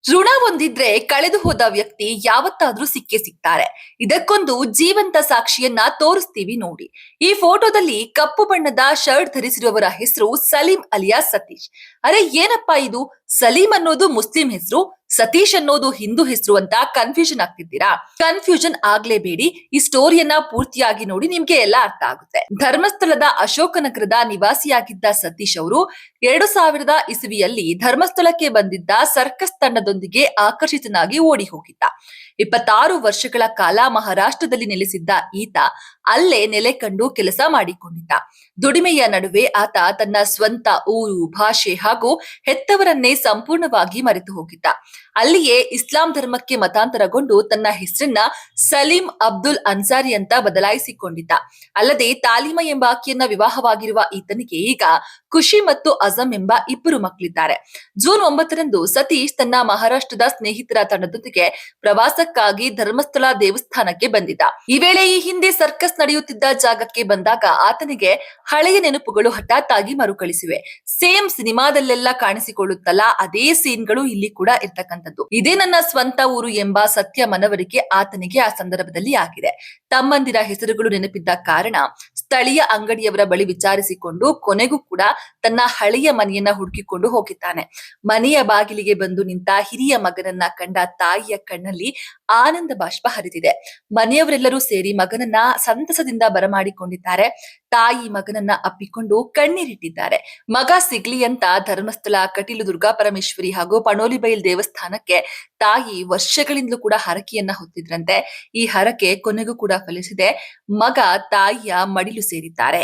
ಋಣ ಹೊಂದಿದ್ರೆ ಕಳೆದು ಹೋದ ವ್ಯಕ್ತಿ ಯಾವತ್ತಾದ್ರೂ ಸಿಕ್ಕೇ ಸಿಗ್ತಾರೆ. ಇದಕ್ಕೊಂದು ಜೀವಂತ ಸಾಕ್ಷಿಯನ್ನ ತೋರಿಸ್ತೀವಿ ನೋಡಿ. ಈ ಫೋಟೋದಲ್ಲಿ ಕಪ್ಪು ಬಣ್ಣದ ಶರ್ಟ್ ಧರಿಸಿರುವವರ ಹೆಸರು ಸಲೀಂ ಅಲಿಯಾಸ್ ಸತೀಶ್. ಅರೆ ಏನಪ್ಪಾ ಇದು, ಸಲೀಂ ಅನ್ನೋದು ಮುಸ್ಲಿಂ ಹೆಸರು, ಸತೀಶ್ ಅನ್ನೋದು ಹಿಂದೂ ಹೆಸರು ಅಂತ ಕನ್ಫ್ಯೂಷನ್ ಆಗ್ತಿದ್ದೀರಾ? ಕನ್ಫ್ಯೂಷನ್ ಆಗ್ಲೇಬೇಡಿ, ಈ ಸ್ಟೋರಿಯನ್ನ ಪೂರ್ತಿಯಾಗಿ ನೋಡಿ, ನಿಮ್ಗೆ ಎಲ್ಲ ಅರ್ಥ ಆಗುತ್ತೆ. ಧರ್ಮಸ್ಥಳದ ಅಶೋಕನಗರದ ನಿವಾಸಿಯಾಗಿದ್ದ ಸತೀಶ್ ಅವರು 2000 ಇಸವಿಯಲ್ಲಿ ಧರ್ಮಸ್ಥಳಕ್ಕೆ ಬಂದಿದ್ದ ಸರ್ಕಸ್ ತಂಡದೊಂದಿಗೆ ಆಕರ್ಷಿತನಾಗಿ ಓಡಿ ಹೋಗಿದ್ದ. 26 ವರ್ಷಗಳ ಕಾಲ ಮಹಾರಾಷ್ಟ್ರದಲ್ಲಿ ನೆಲೆಸಿದ್ದ ಈತ ಅಲ್ಲೇ ನೆಲೆ ಕಂಡು ಕೆಲಸ ಮಾಡಿಕೊಂಡಿದ್ದ. ದುಡಿಮೆಯ ನಡುವೆ ಆತ ತನ್ನ ಸ್ವಂತ ಊರು, ಭಾಷೆ ಹಾಗೂ ಹೆತ್ತವರನ್ನೇ ಸಂಪೂರ್ಣವಾಗಿ ಮರೆತು ಹೋಗಿದ್ದ. ಅಲ್ಲಿಯೇ ಇಸ್ಲಾಂ ಧರ್ಮಕ್ಕೆ ಮತಾಂತರಗೊಂಡು ತನ್ನ ಹೆಸರನ್ನ ಸಲೀಂ ಅಬ್ದುಲ್ ಅನ್ಸಾರಿ ಅಂತ ಬದಲಾಯಿಸಿಕೊಂಡಿದ್ದ. ಅಲ್ಲದೆ ತಾಲಿಮಾ ಎಂಬ ಆಕೆಯನ್ನ ವಿವಾಹವಾಗಿರುವ ಈತನಿಗೆ ಈಗ ಖುಷಿ ಮತ್ತು ಅಜಂ ಎಂಬ ಇಬ್ಬರು ಮಕ್ಕಳಿದ್ದಾರೆ. ಜೂನ್ 9ರಂದು ಸತೀಶ್ ತನ್ನ ಮಹಾರಾಷ್ಟ್ರದ ಸ್ನೇಹಿತರ ತಂಡದೊಂದಿಗೆ ಪ್ರವಾಸಕ್ಕಾಗಿ ಧರ್ಮಸ್ಥಳ ದೇವಸ್ಥಾನಕ್ಕೆ ಬಂದಿದ್ದ. ಈ ವೇಳೆ ಈ ಹಿಂದೆ ಸರ್ಕಸ್ ನಡೆಯುತ್ತಿದ್ದ ಜಾಗಕ್ಕೆ ಬಂದಾಗ ಆತನಿಗೆ ಹಳೆಯ ನೆನಪುಗಳು ಹಠಾತ್ ಆಗಿ ಮರುಕಳಿಸಿವೆ. ಸೇಮ್ ಸಿನಿಮಾದಲ್ಲೆಲ್ಲ ಕಾಣಿಸಿಕೊಳ್ಳುತ್ತಲ್ಲ, ಅದೇ ಸೀನ್ಗಳು ಇಲ್ಲಿ ಕೂಡ ಇರ್ತಕ್ಕಂಥದ್ದು. ಇದೇ ನನ್ನ ಸ್ವಂತ ಊರು ಎಂಬ ಸತ್ಯ ಮನವರಿಕೆ ಆತನಿಗೆ ಆ ಸಂದರ್ಭದಲ್ಲಿ ಆಗಿದೆ. ತಮ್ಮಂದಿರ ಹೆಸರುಗಳು ನೆನಪಿದ್ದ ಕಾರಣ ಸ್ಥಳೀಯ ಅಂಗಡಿಯವರ ಬಳಿ ವಿಚಾರಿಸಿಕೊಂಡು ಕೊನೆಗೂ ಕೂಡ ತನ್ನ ಹಳೆಯ ಮನೆಯನ್ನ ಹುಡುಕಿಕೊಂಡು ಹೋಗಿದ್ದಾನೆ. ಮನೆಯ ಬಾಗಿಲಿಗೆ ಬಂದು ನಿಂತ ಹಿರಿಯ ಮಗನನ್ನ ಕಂಡ ತಾಯಿಯ ಕಣ್ಣಲ್ಲಿ ಆನಂದ ಬಾಷ್ಪ ಹರಿದಿದೆ. ಮನೆಯವರೆಲ್ಲರೂ ಸೇರಿ ಮಗನನ್ನ ಸಂತಸದಿಂದ ಬರಮಾಡಿಕೊಂಡಿದ್ದಾರೆ. ತಾಯಿ ಮಗನನ್ನ ಅಪ್ಪಿಕೊಂಡು ಕಣ್ಣೀರಿಟ್ಟಿದ್ದಾರೆ. ಮಗ ಸಿಗ್ಲಿ ಅಂತ ಧರ್ಮಸ್ಥಳ, ಕಟೀಲು ದುರ್ಗಾ ಪರಮೇಶ್ವರಿ ಹಾಗೂ ಪಣೋಲಿಬೈಲ್ ದೇವಸ್ಥಾನಕ್ಕೆ ತಾಯಿ ವರ್ಷಗಳಿಂದಲೂ ಕೂಡ ಹರಕೆಯನ್ನ ಹೊತ್ತಿದ್ರಂತೆ. ಈ ಹರಕೆ ಕೊನೆಗೂ ಕೂಡ ಫಲಿಸಿದೆ. ಮಗ ತಾಯಿಯ ಮಡಿಲು ಸೇರಿದ್ದಾರೆ.